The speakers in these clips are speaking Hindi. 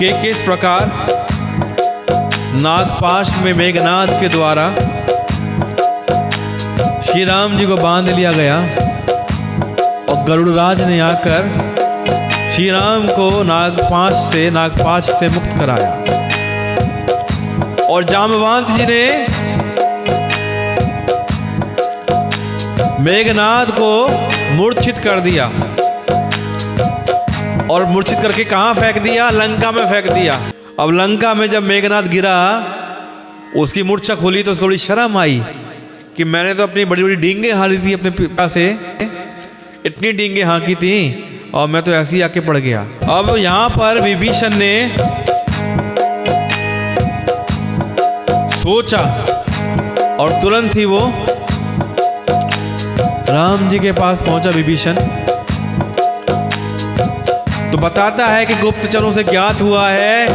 कि किस प्रकार नागपाश में मेघनाद के द्वारा श्री राम जी को बांध लिया गया और गरुड़राज ने आकर श्री राम को नागपाश से मुक्त कराया। और जाम्बवंत जी ने मेघनाद को मूर्छित कर दिया और मूर्छित करके कहां फेंक दिया? लंका में फेंक दिया। अब लंका में जब मेघनाद गिरा, उसकी मूर्छा खुली तो उसको बड़ी शर्म आई कि मैंने तो अपनी बड़ी बड़ी डींगे हाँकी थी अपने पिता से, इतनी डींगे हाँकी थी और मैं तो ऐसे ही आके पड़ गया। अब यहां पर विभीषण ने सोचा और तुरंत ही वो राम जी के पास पहुंचा विभीषण। तो बताता है कि गुप्तचरों से ज्ञात हुआ है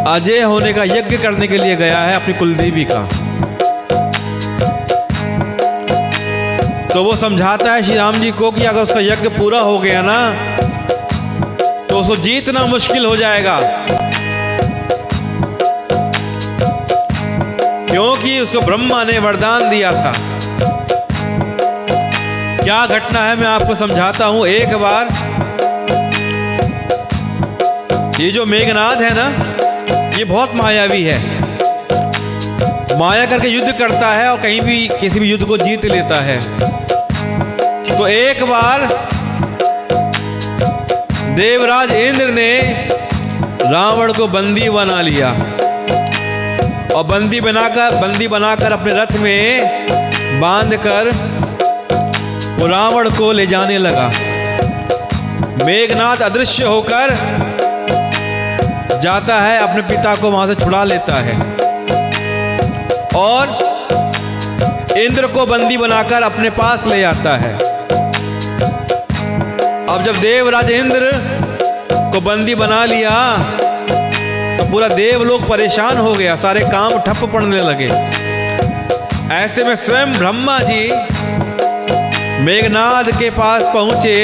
अजय होने का यज्ञ करने के लिए गया है अपनी कुलदेवी का। तो वो समझाता है श्री राम जी को कि अगर उसका यज्ञ पूरा हो गया ना तो उसको जीतना मुश्किल हो जाएगा, क्योंकि उसको ब्रह्मा ने वरदान दिया था। क्या घटना है मैं आपको समझाता हूं। एक बार ये जो मेघनाद है ना, ये बहुत मायावी है, माया करके युद्ध करता है और कहीं भी किसी भी युद्ध को जीत लेता है। तो एक बार देवराज इंद्र ने रावण को बंदी बना लिया और बंदी बनाकर अपने रथ में बांधकर वो रावण को ले जाने लगा। मेघनाद अदृश्य होकर जाता है, अपने पिता को वहां से छुड़ा लेता है और इंद्र को बंदी बनाकर अपने पास ले आता है। अब जब देवराज इंद्र को बंदी बना लिया तो पूरा देवलोक परेशान हो गया, सारे काम ठप पड़ने लगे। ऐसे में स्वयं ब्रह्मा जी मेघनाद के पास पहुंचे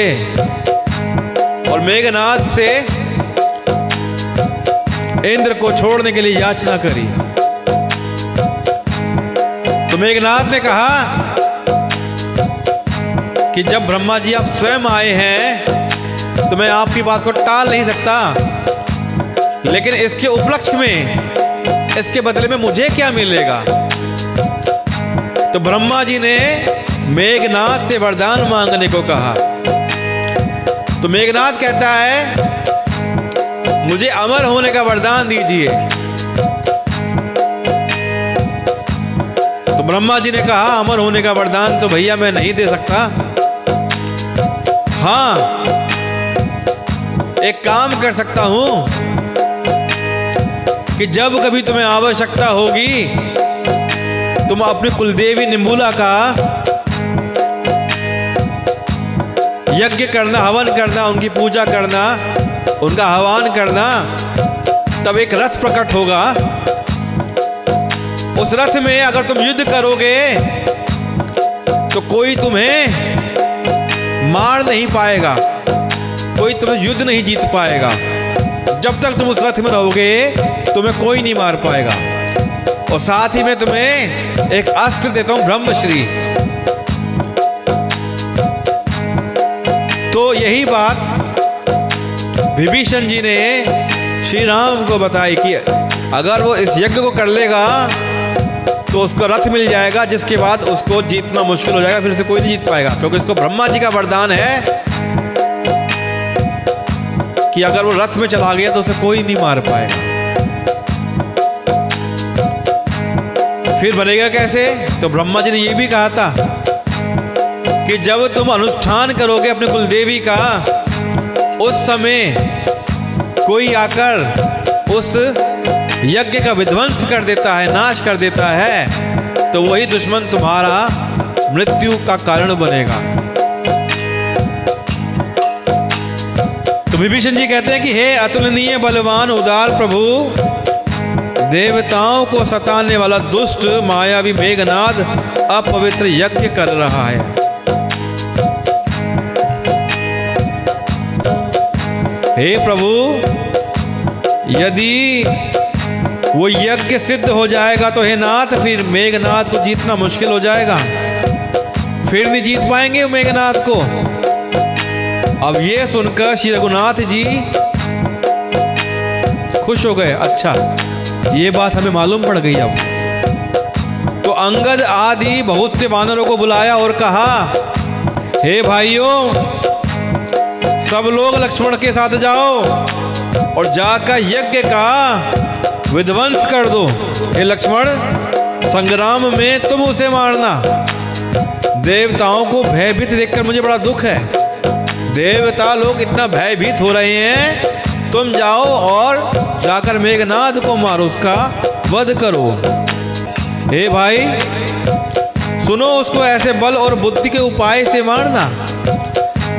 और मेघनाद से इंद्र को छोड़ने के लिए याचना करी। तो मेघनाद ने कहा कि जब ब्रह्मा जी आप स्वयं आए हैं तो मैं आपकी बात को टाल नहीं सकता, लेकिन इसके उपलक्ष्य में, इसके बदले में मुझे क्या मिलेगा? तो ब्रह्मा जी ने मेघनाद से वरदान मांगने को कहा। तो मेघनाद कहता है मुझे अमर होने का वरदान दीजिए। तो ब्रह्मा जी ने कहा अमर होने का वरदान तो भैया मैं नहीं दे सकता। हाँ, एक काम कर सकता हूं कि जब कभी तुम्हें आवश्यकता होगी तुम अपनी कुलदेवी निम्बुला का यज्ञ करना, हवन करना, उनकी पूजा करना, उनका हवन करना, तब एक रथ प्रकट होगा। उस रथ में अगर तुम युद्ध करोगे तो कोई तुम्हें मार नहीं पाएगा, कोई तुम्हें युद्ध नहीं जीत पाएगा। जब तक तुम उस रथ में रहोगे तुम्हें कोई नहीं मार पाएगा। और साथ ही मैं तुम्हें एक अस्त्र देता हूं, ब्रह्मश्री। तो यही बात विभीषण जी ने श्री राम को बताई कि अगर वो इस यज्ञ को कर लेगा तो उसको रथ मिल जाएगा, जिसके बाद उसको जीतना मुश्किल हो जाएगा, फिर उसे कोई नहीं जीत पाएगा, क्योंकि उसको ब्रह्मा जी का वरदान है कि अगर वो रथ में चला गया तो उसे कोई नहीं मार पाएगा। फिर बनेगा कैसे? तो ब्रह्मा जी ने ये भी कहा था कि जब तुम अनुष्ठान करोगे अपने कुलदेवी का, उस समय कोई आकर उस यज्ञ का विध्वंस कर देता है, नाश कर देता है, तो वही दुश्मन तुम्हारा मृत्यु का कारण बनेगा। तो विभीषण जी कहते हैं कि हे अतुलनीय बलवान उदार प्रभु, देवताओं को सताने वाला दुष्ट मायावी मेघनाद अपवित्र यज्ञ कर रहा है। हे प्रभु, यदि वो यज्ञ सिद्ध हो जाएगा तो हे नाथ फिर मेघनाद को जीतना मुश्किल हो जाएगा, फिर नहीं जीत पाएंगे वो मेघनाद को। अब ये सुनकर श्री रघुनाथ जी खुश हो गए, अच्छा ये बात हमें मालूम पड़ गई। अब तो अंगद आदि बहुत से वानरों को बुलाया और कहा, हे भाइयों, सब लोग लक्ष्मण के साथ जाओ और जाकर यज्ञ का विध्वंस कर दो। हे लक्ष्मण, संग्राम में तुम उसे मारना। देवताओं को भयभीत देखकर मुझे बड़ा दुख है, देवता लोग इतना भयभीत हो रहे हैं, तुम जाओ और जाकर मेघनाद को मारो, उसका वध करो। हे भाई सुनो, उसको ऐसे बल और बुद्धि के उपाय से मारना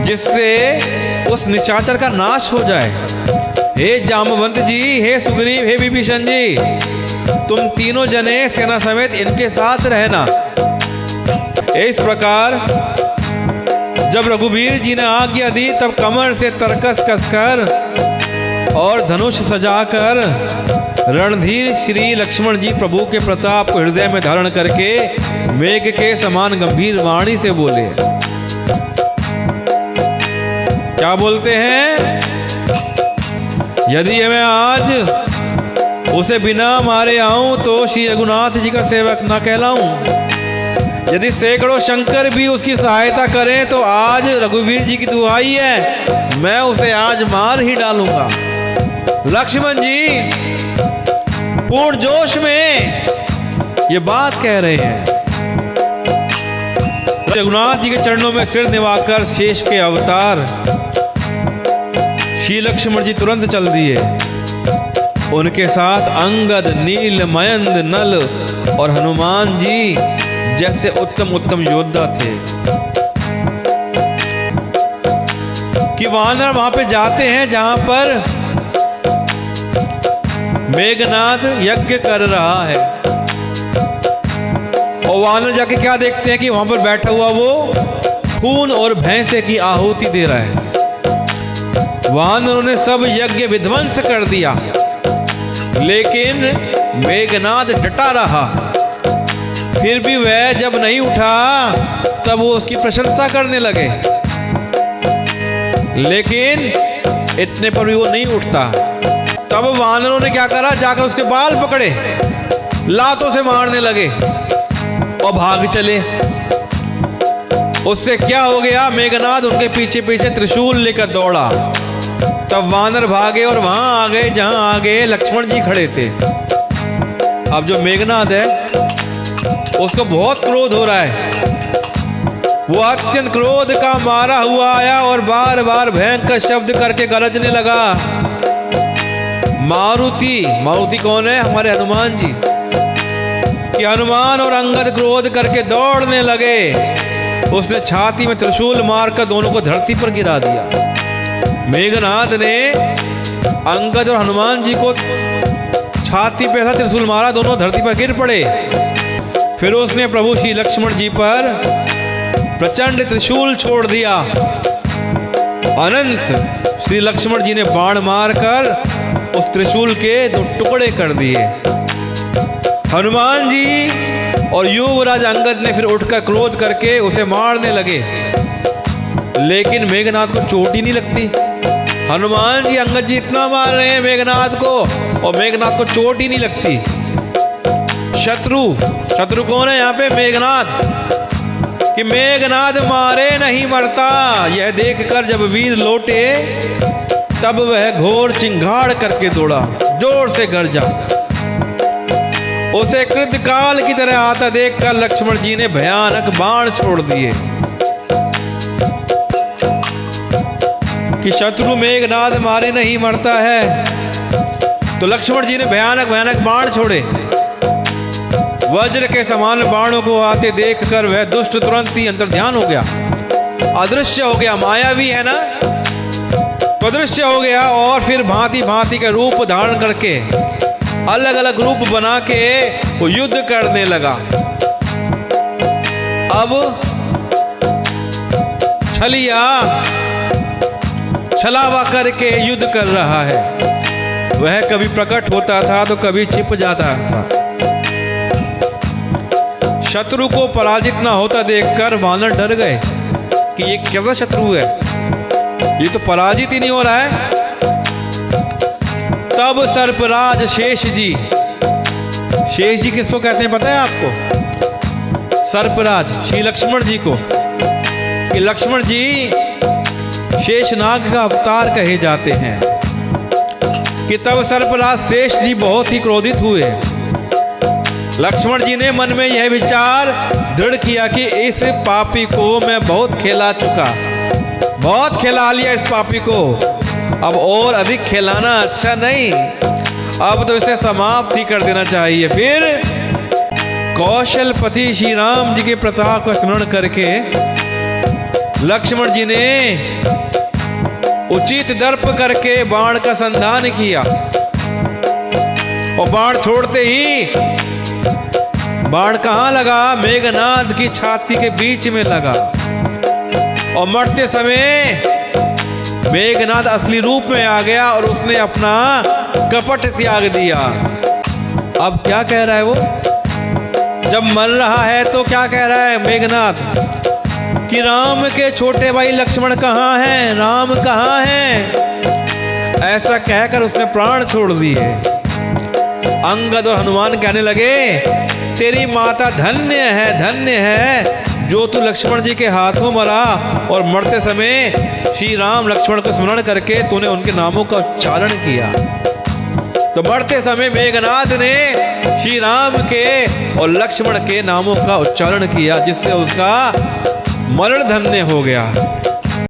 जिससे उस निशाचर का नाश हो जाए। हे जामवंत जी, हे सुग्रीव, हे विभीषण जी, तुम तीनों जने सेना समेत इनके साथ रहना। इस प्रकार जब रघुवीर जी ने आज्ञा दी तब कमर से तरकस कसकर और धनुष सजाकर रणधीर श्री लक्ष्मण जी प्रभु के प्रताप को हृदय में धारण करके मेघ के समान गंभीर वाणी से बोले। क्या बोलते हैं? यदि मैं आज उसे बिना मारे आऊं तो श्री रघुनाथ जी का सेवक न कहलाऊं। यदि सैकड़ों शंकर भी उसकी सहायता करें तो आज रघुवीर जी की दुहाई है, मैं उसे आज मार ही डालूंगा। लक्ष्मण जी पूर्ण जोश में ये बात कह रहे हैं। रघुनाथ जी के चरणों में सिर निवाकर शेष के अवतार श्री लक्ष्मण जी तुरंत चल दिए। उनके साथ अंगद, नील, मयंद, नल और हनुमान जी जैसे उत्तम उत्तम योद्धा थे कि वानर वहां पे जाते हैं जहां पर मेघनाद यज्ञ कर रहा है, और वानर जाके क्या देखते हैं कि वहां पर बैठा हुआ वो खून और भैंसे की आहुति दे रहा है। वानरों ने सब यज्ञ विध्वंस कर दिया, लेकिन मेघनाद डटा रहा। फिर भी वह जब नहीं उठा तब वो उसकी प्रशंसा करने लगे, लेकिन इतने पर भी वो नहीं उठता। तब वानरों ने क्या करा, जाकर उसके बाल पकड़े, लातों से मारने लगे और भाग चले। उससे क्या हो गया, मेघनाद उनके पीछे पीछे त्रिशूल लेकर दौड़ा। तब वानर भागे और वहां आ गए जहां आगे लक्ष्मण जी खड़े थे। अब जो मेघनाद है उसको बहुत क्रोध हो रहा है। वो अत्यंत क्रोध का मारा हुआ आया और बार बार भयंकर शब्द करके गरजने लगा। मारुति, मारुति कौन है? हमारे हनुमान जी। कि हनुमान और अंगद क्रोध करके दौड़ने लगे। उसने छाती में त्रिशूल मारकर दोनों को धरती पर गिरा दिया। मेघनाद ने अंगद और हनुमान जी को छाती पे ऐसा त्रिशूल मारा, दोनों धरती पर गिर पड़े। फिर उसने प्रभु श्री लक्ष्मण जी पर प्रचंड त्रिशूल छोड़ दिया। अनंत श्री लक्ष्मण जी ने बाण मारकर उस त्रिशूल के दो टुकड़े कर दिए। हनुमान जी और युवराज अंगद ने फिर उठकर क्रोध करके उसे मारने लगे, लेकिन मेघनाद को चोट ही नहीं लगती। हनुमान जी अंगद जी इतना मार रहे हैं मेघनाद को, और मेघनाद को चोट ही नहीं लगती। शत्रु कौन है यहाँ पे? मेघनाद। कि मेघनाद मारे नहीं मरता, यह देखकर जब वीर लौटे तब वह घोर चिंगाड़ करके दौड़ा, जोर से गरजा। उसे कृतकाल की तरह आता देखकर लक्ष्मण जी ने भयानक बाण छोड़ दिए कि शत्रु मेघनाद मारे नहीं मरता है। तो लक्ष्मण जी ने भयानक भयानक बाण छोड़े। वज्र के समान बाणों को आते देखकर वह दुष्ट तुरंत ही अंतर्ध्यान हो गया, अदृश्य हो गया। मायावी है ना, तो अदृश्य हो गया और फिर भांति भांति का रूप धारण करके अलग अलग रूप बना के वो युद्ध करने लगा। अब छलावा करके युद्ध कर रहा है। वह कभी प्रकट होता था तो कभी छिप जाता था। शत्रु को पराजित ना होता देखकर वानर डर गए कि ये कैसा शत्रु है, ये तो पराजित ही नहीं हो रहा है। तब सर्पराज शेष जी, शेष जी किसको कहते हैं पता है आपको? सर्पराज श्री लक्ष्मण जी को, कि लक्ष्मण जी शेषनाग का अवतार कहे जाते हैं। कि तब सर्पराज शेष जी बहुत ही क्रोधित हुए। लक्ष्मण जी ने मन में यह विचार दृढ़ किया कि इस पापी को मैं बहुत खिला चुका, बहुत खिला लिया इस पापी को, अब और अधिक खिलाना अच्छा नहीं, अब तो इसे समाप्त ही कर देना चाहिए। फिर कौशलपति श्री राम जी के प्रताप का स्मरण करके लक्ष्मण जी ने उचित दर्प करके बाण का संधान किया और बाण छोड़ते ही बाण कहां लगा? मेघनाद की छाती के बीच में लगा और मरते समय मेघनाद असली रूप में आ गया और उसने अपना कपट त्याग दिया। अब क्या कह रहा है वो? जब मर रहा है तो क्या कह रहा है मेघनाद? कि राम के छोटे भाई लक्ष्मण कहाँ हैं, राम कहाँ हैं? ऐसा कहकर उसने प्राण छोड़ दिए। अंगद और हनुमान कहने लगे, तेरी माता धन्य है जो तू लक्ष्मण जी के हाथों मरा और मरते समय श्री राम लक्ष्मण को स्मरण करके तूने उनके नामों का उच्चारण किया। तो मरते समय मेघनाद ने श्री राम के और लक्ष्मण के नामों का उच्चारण किया, जिससे उसका मरण धन्य हो गया।